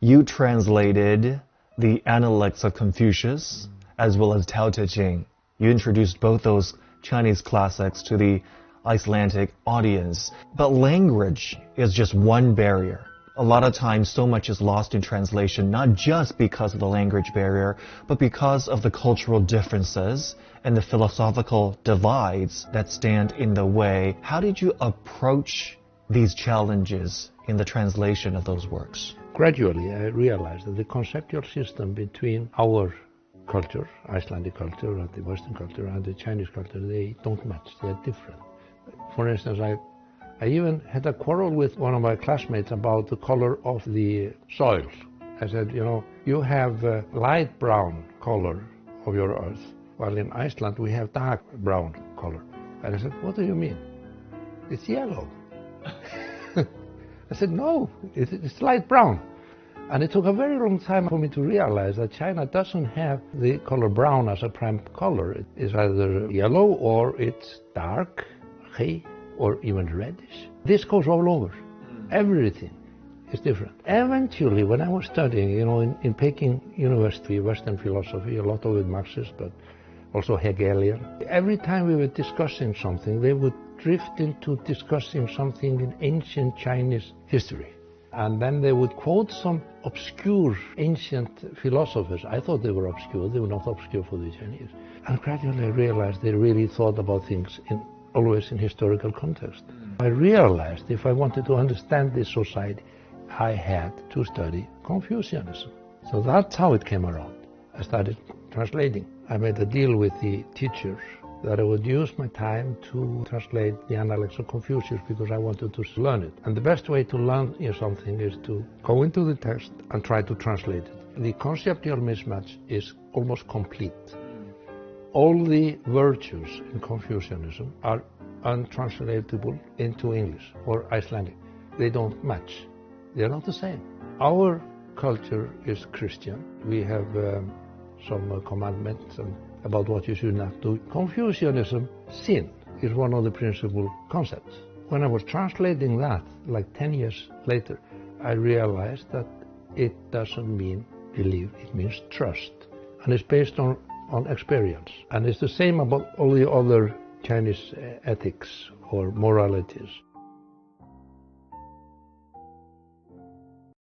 You translated the Analects of Confucius as well as Tao Te Ching. You introduced both those Chinese classics to the Icelandic audience. But language is just one barrier. A lot of times so much is lost in translation, not just because of the language barrier, but because of the cultural differences and the philosophical divides that stand in the way. How did you approach these challenges in the translation of those works? Gradually, I realized that the conceptual system between our culture, Icelandic culture, and the Western culture, and the Chinese culture, they don't match. They're different. For instance, I even had a quarrel with one of my classmates about the color of the soils. I said, you have a light brown color of your earth, while in Iceland we have dark brown color. And I said, what do you mean? It's yellow. I said, no, it's light brown. And it took a very long time for me to realize that China doesn't have the color brown as a prime color. It is either yellow or it's dark, gray, or even reddish. This goes all over. Everything is different. Eventually, when I was studying, in Peking University, Western philosophy, a lot of it Marxist, but also Hegelian, every time we were discussing something, they would drift into discussing something in ancient Chinese history. And then they would quote some obscure ancient philosophers. I thought they were obscure. They were not obscure for the Chinese. And gradually I realized they really thought about things always in historical context. I realized if I wanted to understand this society, I had to study Confucianism. So that's how it came around. I started translating. I made a deal with the teachers that I would use my time to translate the Analects of Confucius because I wanted to learn it. And the best way to learn something is to go into the text and try to translate it. The conceptual mismatch is almost complete. All the virtues in Confucianism are untranslatable into English or Icelandic. They don't match. They're not the same. Our culture is Christian. We have some commandments about what you should not do. Confucianism, sin, is one of the principal concepts. When I was translating that, like 10 years later, I realized that it doesn't mean believe, it means trust. And it's based on experience. And it's the same about all the other Chinese ethics or moralities.